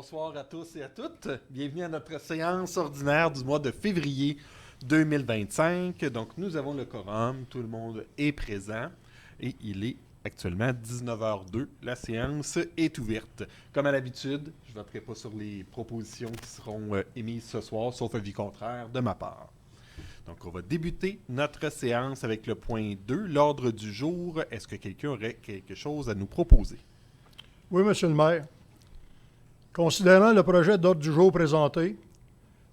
Bonsoir à tous et à toutes. Bienvenue à notre séance ordinaire du mois de février 2025. Donc, nous avons le quorum, tout le monde est présent et il est actuellement 19h02. La séance est ouverte. Comme à l'habitude, je ne voterai pas sur les propositions qui seront émises ce soir, sauf avis contraire de ma part. Donc, on va débuter notre séance avec le point 2, l'ordre du jour. Est-ce que quelqu'un aurait quelque chose à nous proposer? Oui, Monsieur le maire. Considérant le projet d'ordre du jour présenté,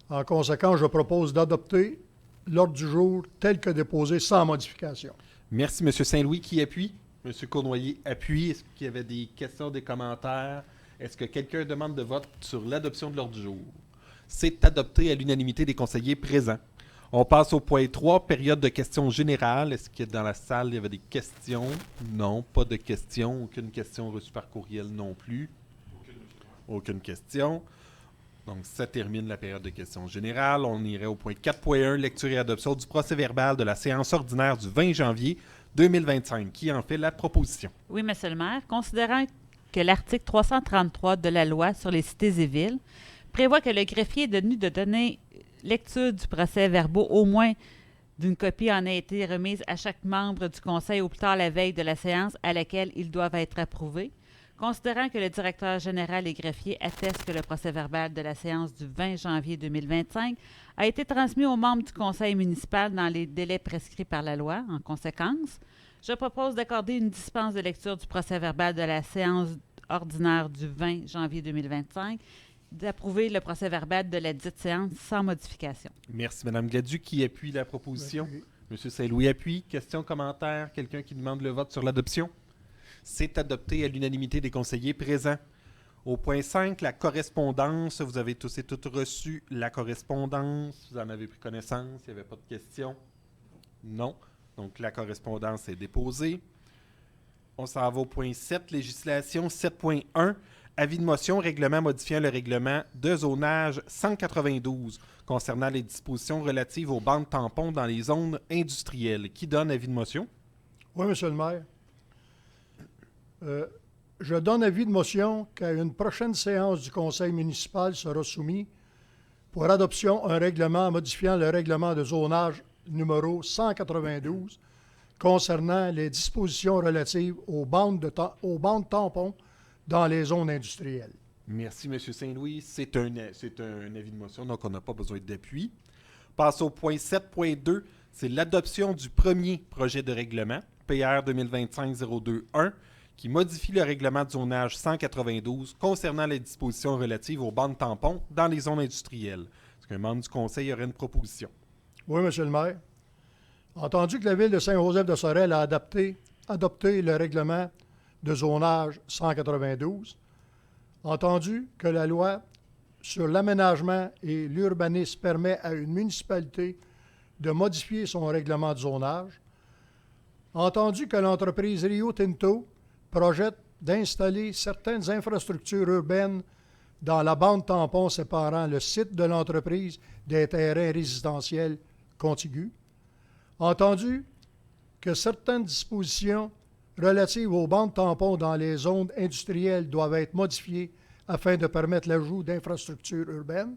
en conséquence, je propose d'adopter l'ordre du jour tel que déposé sans modification. Merci, M. Saint-Louis. Qui appuie? M. Cournoyer appuie. Est-ce qu'il y avait des questions, des commentaires? Est-ce que quelqu'un demande de vote sur l'adoption de l'ordre du jour? C'est adopté à l'unanimité des conseillers présents. On passe au point 3, période de questions générales. Est-ce que dans la salle, il y avait des questions? Non, pas de questions. Aucune question reçue par courriel non plus. Aucune question. Donc, ça termine la période de questions générales. On irait au point 4.1, lecture et adoption du procès-verbal de la séance ordinaire du 20 janvier 2025. Qui en fait la proposition? Oui, Monsieur le maire. Considérant que l'article 333 de la loi sur les cités et villes prévoit que le greffier est tenu de donner lecture du procès-verbal, au moins d'une copie en a été remise à chaque membre du conseil au plus tard la veille de la séance à laquelle ils doivent être approuvés. Considérant que le directeur général et greffier attestent que le procès-verbal de la séance du 20 janvier 2025 a été transmis aux membres du conseil municipal dans les délais prescrits par la loi, en conséquence, je propose d'accorder une dispense de lecture du procès-verbal de la séance ordinaire du 20 janvier 2025, d'approuver le procès-verbal de la dite séance sans modification. Merci, Mme Gladu. Qui appuie la proposition? Merci. M. Saint-Louis appuie. Question, commentaire? Quelqu'un qui demande le vote sur l'adoption? C'est adopté à l'unanimité des conseillers présents. Au point 5, la correspondance. Vous avez tous et toutes reçu la correspondance. Vous en avez pris connaissance. Il n'y avait pas de questions? Non. Donc, la correspondance est déposée. On s'en va au point 7, législation 7.1. Avis de motion, règlement modifiant le règlement de zonage 192 concernant les dispositions relatives aux bandes tampons dans les zones industrielles. Qui donne avis de motion? Oui, Monsieur le maire. Je donne avis de motion qu'à une prochaine séance du conseil municipal sera soumis pour adoption un règlement modifiant le règlement de zonage numéro 192 concernant les dispositions relatives aux bandes tampons dans les zones industrielles. Merci, M. Saint-Louis. C'est un avis de motion, donc on n'a pas besoin d'appui. Passe au point 7.2, c'est l'adoption du premier projet de règlement, PR 2025-021, qui modifie le règlement de zonage 192 concernant les dispositions relatives aux bandes tampons dans les zones industrielles. Est-ce qu'un membre du conseil aurait une proposition? Oui, Monsieur le maire. Entendu que la Ville de Saint-Joseph-de-Sorel a adopté le règlement de zonage 192, entendu que la loi sur l'aménagement et l'urbanisme permet à une municipalité de modifier son règlement de zonage, entendu que l'entreprise Rio Tinto projette d'installer certaines infrastructures urbaines dans la bande tampon séparant le site de l'entreprise des terrains résidentiels contigus, entendu que certaines dispositions relatives aux bandes tampons dans les zones industrielles doivent être modifiées afin de permettre l'ajout d'infrastructures urbaines,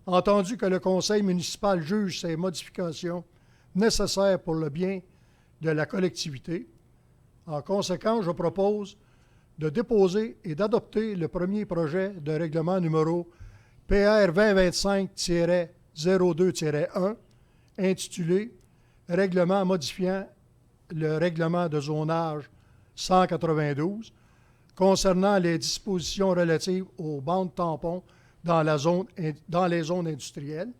entendu que le conseil municipal juge ces modifications nécessaires pour le bien de la collectivité. En conséquence, je propose de déposer et d'adopter le premier projet de règlement numéro PR 2025-02-1 intitulé « Règlement modifiant le règlement de zonage 192 concernant les dispositions relatives aux bandes tampons dans les zones industrielles »,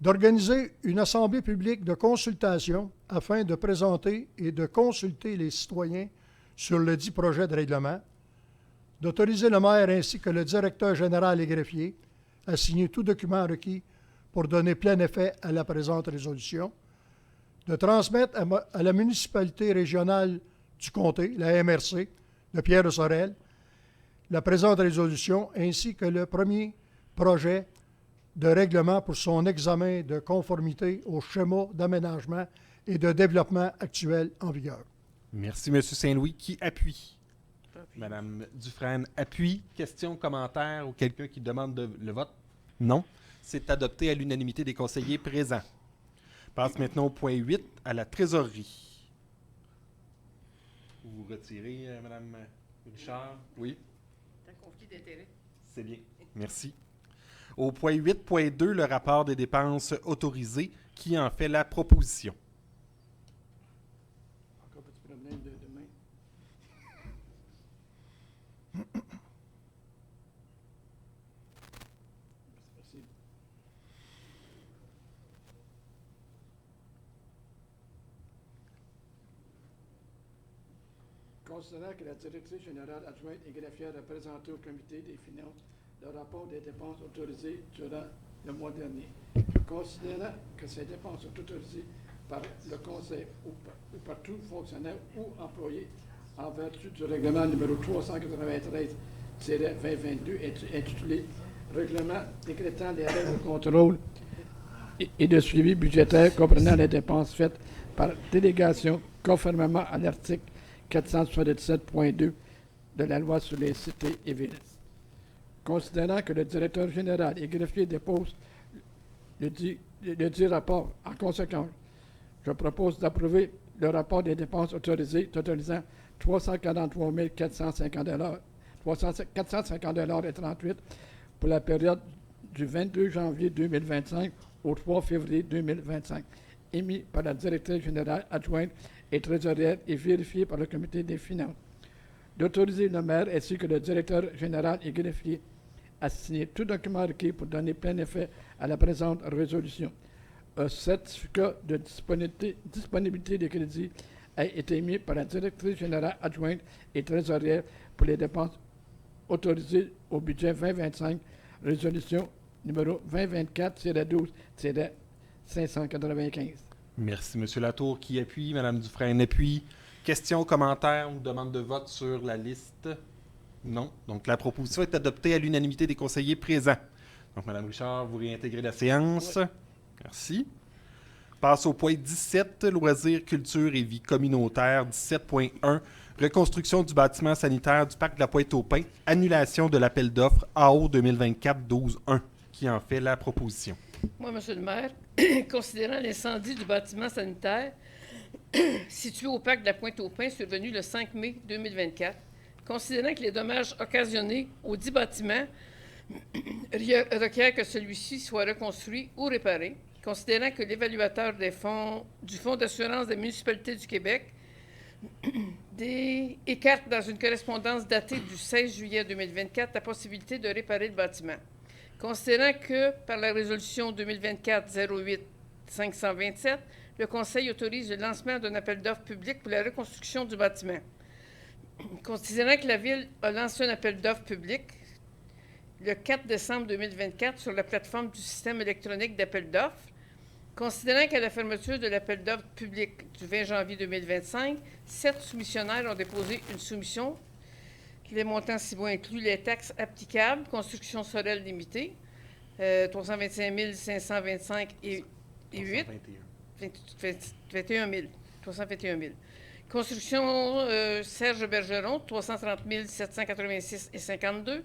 d'organiser une assemblée publique de consultation afin de présenter et de consulter les citoyens sur le dit projet de règlement, d'autoriser le maire ainsi que le directeur général et greffier à signer tout document requis pour donner plein effet à la présente résolution, de transmettre à la municipalité régionale du comté, la MRC, de Pierre-de-Sorel, la présente résolution ainsi que le premier projet de règlement pour son examen de conformité au schéma d'aménagement et de développement actuel en vigueur. Merci, M. Saint-Louis. Qui appuie? Madame Dufresne appuie. Questions, commentaires ou quelqu'un qui demande le vote? Non. C'est adopté à l'unanimité des conseillers présents. Passe maintenant au point 8, à la trésorerie. Vous retirez, Madame Richard? Oui. C'est un conflit d'intérêts. C'est bien. Merci. Au point 8.2, le rapport des dépenses autorisées, qui en fait la proposition? Encore petit problème de main. C'est possible. Considérant que la directrice générale adjointe et greffière a présenté au comité des finances le rapport des dépenses autorisées durant le mois dernier, considérant que ces dépenses sont autorisées par le conseil ou par tout fonctionnaire ou employé en vertu du règlement numéro 393-2022 intitulé Règlement décrétant les règles de contrôle et de suivi budgétaire comprenant les dépenses faites par délégation conformément à l'article 477.2 de la loi sur les cités et villes. Considérant que le directeur général et greffier déposent le dit rapport en conséquence, je propose d'approuver le rapport des dépenses autorisées totalisant 343 450,38 pour la période du 22 janvier 2025 au 3 février 2025, émis par la directrice générale adjointe et trésorière et vérifié par le comité des finances. D'autoriser le maire ainsi que le directeur général et greffier à signer tout document requis pour donner plein effet à la présente résolution. Un certificat de disponibilité des crédits a été émis par la directrice générale adjointe et trésorière pour les dépenses autorisées au budget 2025, résolution numéro 2024-12-595. Merci, M. Latour, qui appuie. Mme Dufresne appuie. Questions, commentaires ou demande de vote sur la liste? Non. Donc, la proposition est adoptée à l'unanimité des conseillers présents. Donc, Mme Richard, vous réintégrez la séance. Oui. Merci. Passe au point 17, loisirs, culture et vie communautaire. 17.1, reconstruction du bâtiment sanitaire du parc de la Pointe-aux-Pins. Annulation de l'appel d'offres AO 2024-12-1. Qui en fait la proposition? Moi, M. le maire, considérant l'incendie du bâtiment sanitaire situé au parc de la Pointe-aux-Pins survenu le 5 mai 2024, considérant que les dommages occasionnés aux 10 bâtiments requièrent que celui-ci soit reconstruit ou réparé, considérant que l'évaluateur du Fonds d'assurance des municipalités du Québec écarte dans une correspondance datée du 16 juillet 2024 la possibilité de réparer le bâtiment. Considérant que, par la résolution 2024-08-527, le Conseil autorise le lancement d'un appel d'offres public pour la reconstruction du bâtiment. Considérant que la Ville a lancé un appel d'offres public le 4 décembre 2024 sur la plateforme du système électronique d'appel d'offres, considérant qu'à la fermeture de l'appel d'offres public du 20 janvier 2025, 7 soumissionnaires ont déposé une soumission. Les montants ci-bas incluent les taxes applicables, construction Sorel limitée, 325 525 et 8. 21 000. 321 000. Construction Serge Bergeron, 330 786 et 52.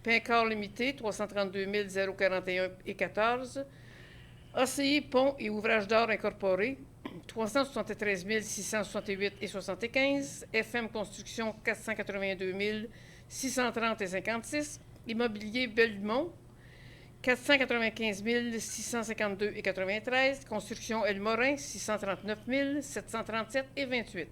Pincor limité, 332 041 et 14. ACI Pont et Ouvrages d'art incorporés, 373 668 et 75. FM Construction, 482 630 et 56. Immobilier Belmont, 495 652 et 93. Construction El Morin, 639 737 et 28.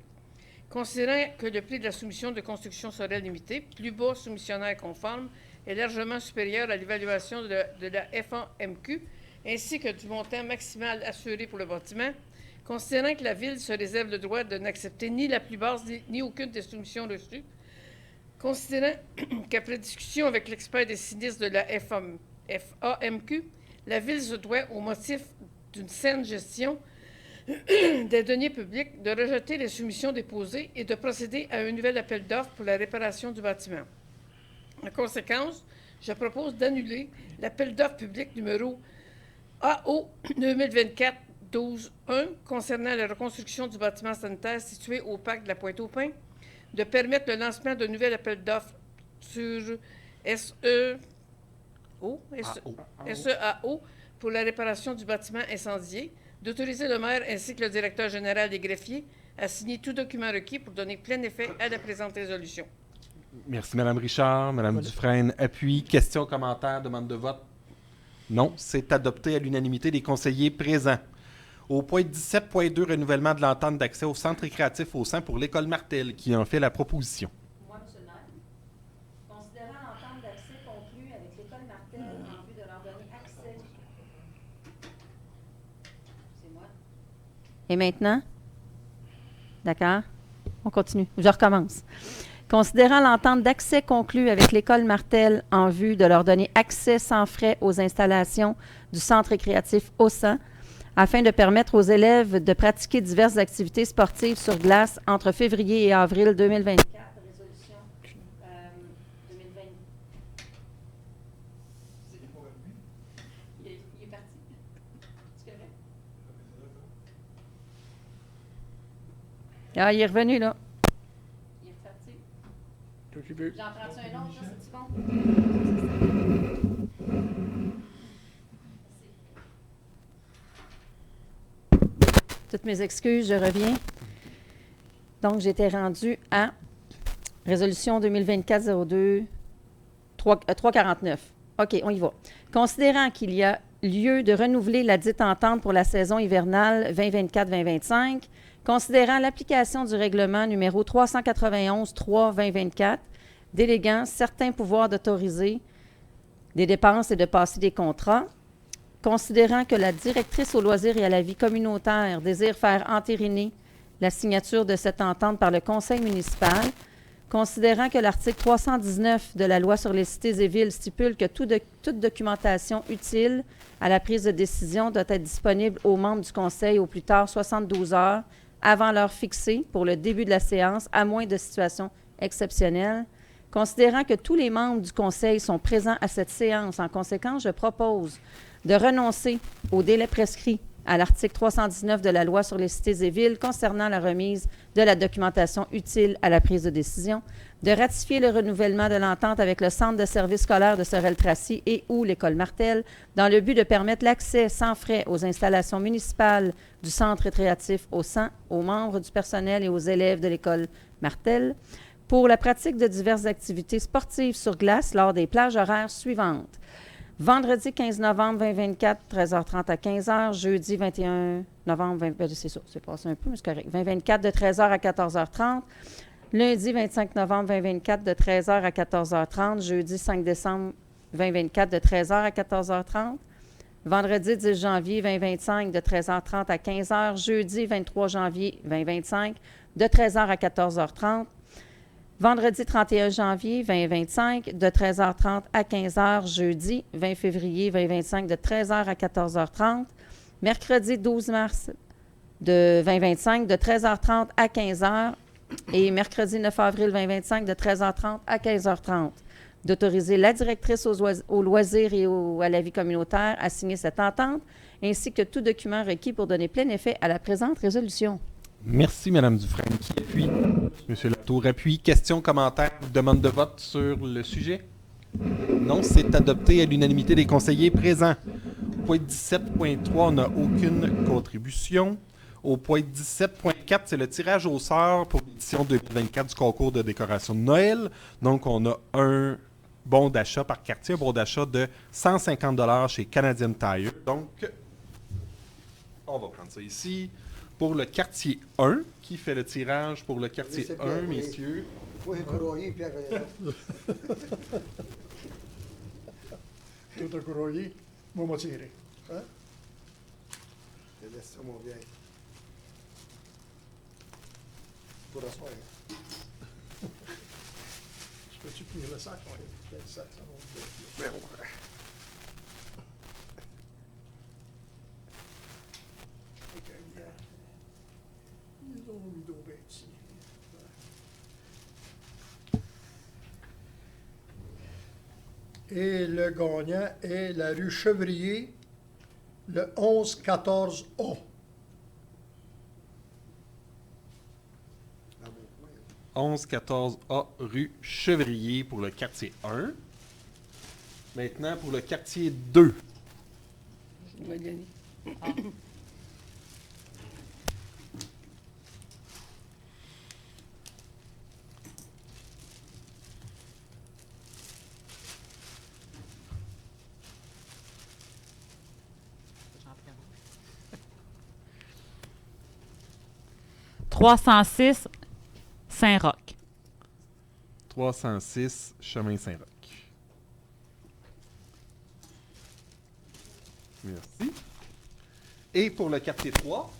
Considérant que le prix de la soumission de construction Sorel limitée, plus bas soumissionnaire conforme, est largement supérieur à l'évaluation de la FAMQ, ainsi que du montant maximal assuré pour le bâtiment, considérant que la Ville se réserve le droit de n'accepter ni la plus basse ni aucune des soumissions reçues, considérant qu'après discussion avec l'expert des sinistres de la FAMQ, la Ville se doit, au motif d'une saine gestion des deniers publics, de rejeter les soumissions déposées et de procéder à un nouvel appel d'offres pour la réparation du bâtiment. En conséquence, je propose d'annuler l'appel d'offres public numéro AO 2024-12-1 concernant la reconstruction du bâtiment sanitaire situé au parc de la Pointe-aux-Pins, de permettre le lancement d'un nouvel appel d'offres sur SEAO pour la réparation du bâtiment incendié, d'autoriser le maire ainsi que le directeur général des greffiers à signer tout document requis pour donner plein effet à la présente résolution. Merci, Mme Richard. Mme Dufresne, appuie. Questions, commentaires, demande de vote? Non, c'est adopté à l'unanimité des conseillers présents. Au point 17.2, renouvellement de l'entente d'accès au centre récréatif au sein pour l'école Martel, qui en fait la proposition. Moi, M. le maire, considérant l'entente d'accès conclue avec l'école Martel en vue de leur donner accès. C'est moi. Et maintenant? D'accord? On continue. Je recommence. Considérant l'entente d'accès conclue avec l'école Martel en vue de leur donner accès sans frais aux installations du centre récréatif Aussan, afin de permettre aux élèves de pratiquer diverses activités sportives sur glace entre février et avril 2024. Résolution 2020. Il est parti. C'est correct? Ah, il est revenu, là. Il est reparti. Tout ce qui veut. J'en prends un autre, là, c'est-tu bon? Toutes mes excuses, je reviens. Donc, j'étais rendue à résolution 2024-02 349. OK, on y va. Considérant qu'il y a lieu de renouveler la dite entente pour la saison hivernale 2024-2025, considérant l'application du règlement numéro 391-3-2024, déléguant certains pouvoirs d'autoriser des dépenses et de passer des contrats, considérant que la directrice aux loisirs et à la vie communautaire désire faire entériner la signature de cette entente par le conseil municipal, considérant que l'article 319 de la loi sur les cités et villes stipule que toute documentation utile à la prise de décision doit être disponible aux membres du conseil au plus tard 72 heures avant l'heure fixée pour le début de la séance, à moins de situations exceptionnelles, considérant que tous les membres du conseil sont présents à cette séance. En conséquence, je propose de renoncer au délai prescrit à l'article 319 de la loi sur les cités et villes concernant la remise de la documentation utile à la prise de décision, de ratifier le renouvellement de l'entente avec le Centre de services scolaires de Sorel-Tracy et ou l'École Martel dans le but de permettre l'accès sans frais aux installations municipales du Centre récréatif Aussan aux membres du personnel et aux élèves de l'École Martel pour la pratique de diverses activités sportives sur glace lors des plages horaires suivantes. Vendredi 15 novembre 2024, 13h30 à 15h. Jeudi 21 novembre, c'est ça, c'est passé un peu, mais c'est correct. 2024 de 13h à 14h30. Lundi 25 novembre 2024 de 13h à 14h30. Jeudi 5 décembre 2024 de 13h à 14h30. Vendredi 10 janvier 2025 de 13h30 à 15h. Jeudi 23 janvier 2025 de 13h à 14h30. Vendredi 31 janvier 2025 de 13h30 à 15h. Jeudi 20 février 2025 de 13h à 14h30. Mercredi 12 mars de 2025 de 13h30 à 15h. Et mercredi 9 avril 2025 de 13h30 à 15h30. D'autoriser la directrice aux loisirs et à la vie communautaire à signer cette entente, ainsi que tout document requis pour donner plein effet à la présente résolution. Merci, Mme Dufresne. Qui appuie? M. Latour appuie. Questions, commentaires, demande de vote sur le sujet? Non, c'est adopté à l'unanimité des conseillers présents. Au point 17.3, on n'a aucune contribution. Au point 17.4, c'est le tirage au sort pour l'édition 2024 du concours de décoration de Noël. Donc, on a un bon d'achat par quartier, un bon d'achat de 150 $ chez Canadian Tire. Donc, on va prendre ça ici. Pour le quartier 1, qui fait le tirage pour le quartier 1, messieurs? Oui, courroyer, Pierre. Tout un courroyer, moi, m'a tiré. Hein? Je laisse ça, mon vieil. Pour asseoir. Je peux-tu plier le sac? Oui, le sac, ça va bien. Ils ont mis d'eau bien ici. Et le gagnant est la rue Chevrier, le 1114A. 1114A rue Chevrier pour le quartier 1. Maintenant, pour le quartier 2. Je vais y aller. « 306 Saint-Roch. 306 Chemin Saint-Roch. Merci. Et pour le quartier 3.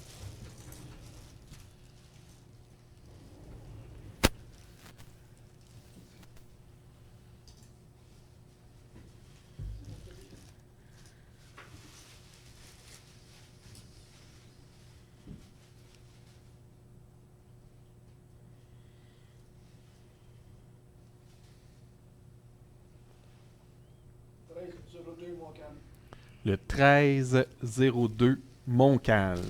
Le 1302 Montcalm.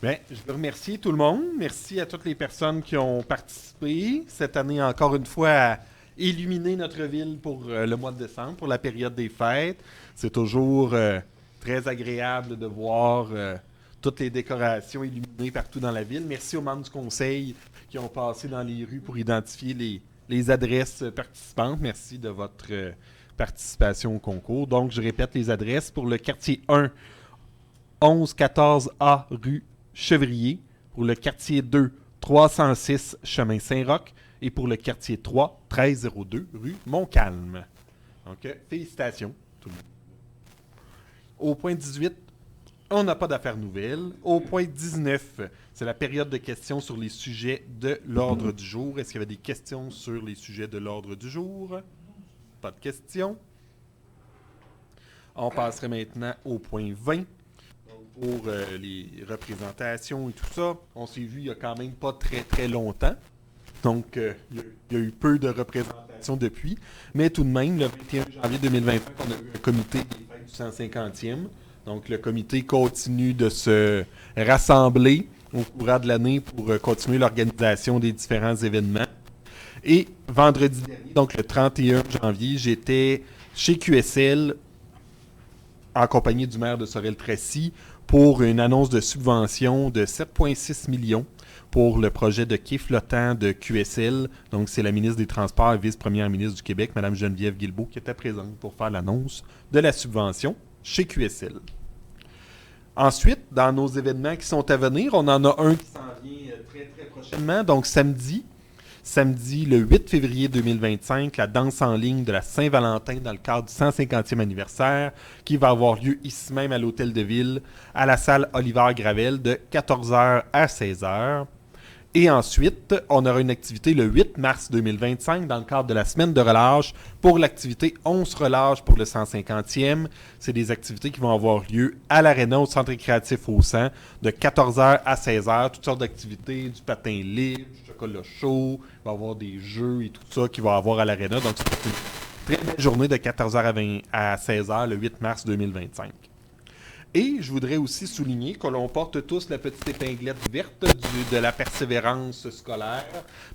Bien, je veux remercier tout le monde. Merci à toutes les personnes qui ont participé cette année, encore une fois, à illuminer notre ville pour le mois de décembre, pour la période des fêtes. C'est toujours très agréable de voir toutes les décorations illuminées partout dans la ville. Merci aux membres du conseil qui ont passé dans les rues pour identifier les adresses participantes. Merci de votre participation au concours. Donc, je répète les adresses pour le quartier 1, 1114A rue Chevrier. Pour le quartier 2, 306 chemin Saint-Roch. Et pour le quartier 3, 1302 rue Montcalm. Donc, félicitations, tout le monde. Au point 18, on n'a pas d'affaires nouvelles. Au point 19, c'est la période de questions sur les sujets de l'ordre du jour. Est-ce qu'il y avait des questions sur les sujets de l'ordre du jour? Pas de questions. On passerait maintenant au point 20. Pour les représentations et tout ça. On s'est vu il y a quand même pas très très longtemps. Donc, il y a eu peu de représentations depuis. Mais tout de même, le 21 janvier 2025, on a eu un comité des fêtes du 150e. Donc, le comité continue de se rassembler au courant de l'année pour continuer l'organisation des différents événements. Et vendredi dernier, donc le 31 janvier, j'étais chez QSL en compagnie du maire de Sorel-Tracy pour une annonce de subvention de 7,6 millions pour le projet de quai flottant de QSL. Donc, c'est la ministre des Transports et vice-première ministre du Québec, Mme Geneviève Guilbeault, qui était présente pour faire l'annonce de la subvention chez QSL. Ensuite, dans nos événements qui sont à venir, on en a un qui s'en vient très, très prochainement. Donc, samedi, le 8 février 2025, la danse en ligne de la Saint-Valentin dans le cadre du 150e anniversaire qui va avoir lieu ici même à l'Hôtel de Ville, à la salle Oliver-Gravel de 14h à 16h. Et ensuite, on aura une activité le 8 mars 2025 dans le cadre de la semaine de relâche pour l'activité On se relâche pour le 150e. C'est des activités qui vont avoir lieu à l'Arena, au Centre récréatif au 100, de 14h à 16h. Toutes sortes d'activités, du patin libre, du chocolat chaud, il va y avoir des jeux et tout ça qu'il va y avoir à l'Arena. Donc, c'est une très belle journée de 14h à 16h le 8 mars 2025. Et je voudrais aussi souligner que l'on porte tous la petite épinglette verte de la persévérance scolaire,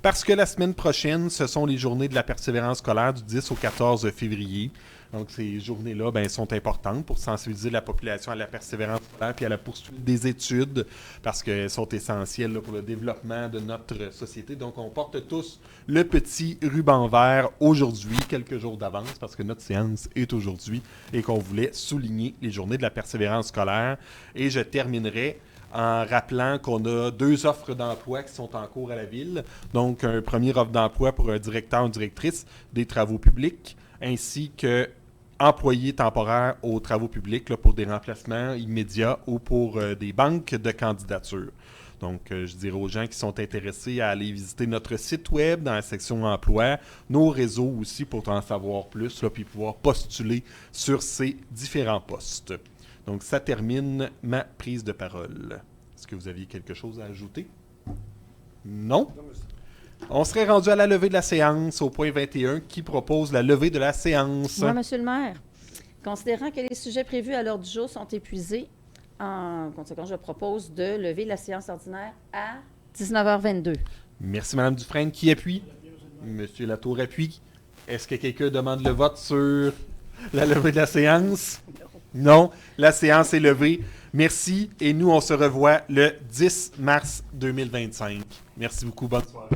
parce que la semaine prochaine, ce sont les journées de la persévérance scolaire du 10 au 14 février. Donc, ces journées-là sont importantes pour sensibiliser la population à la persévérance scolaire puis à la poursuite des études, parce qu'elles sont essentielles pour le développement de notre société. Donc, on porte tous le petit ruban vert aujourd'hui, quelques jours d'avance, parce que notre séance est aujourd'hui et qu'on voulait souligner les journées de la persévérance scolaire. Et je terminerai en rappelant qu'on a 2 offres d'emploi qui sont en cours à la ville. Donc, un premier offre d'emploi pour un directeur ou directrice des travaux publics, ainsi que employés temporaires aux travaux publics là, pour des remplacements immédiats ou pour des banques de candidatures. Donc, je dirais aux gens qui sont intéressés à aller visiter notre site web dans la section emploi, nos réseaux aussi pour en savoir plus, là, puis pouvoir postuler sur ces différents postes. Donc, ça termine ma prise de parole. Est-ce que vous aviez quelque chose à ajouter? Non? On serait rendu à la levée de la séance au point 21 qui propose la levée de la séance. Moi, Monsieur le maire, considérant que les sujets prévus à l'ordre du jour sont épuisés, en conséquence, je propose de lever la séance ordinaire à 19h22. Merci, Mme Dufresne. Qui appuie? Monsieur Latour appuie. Est-ce que quelqu'un demande le vote sur la levée de la séance? Non. La séance est levée. Merci. Et nous, on se revoit le 10 mars 2025. Merci beaucoup. Bonne soirée.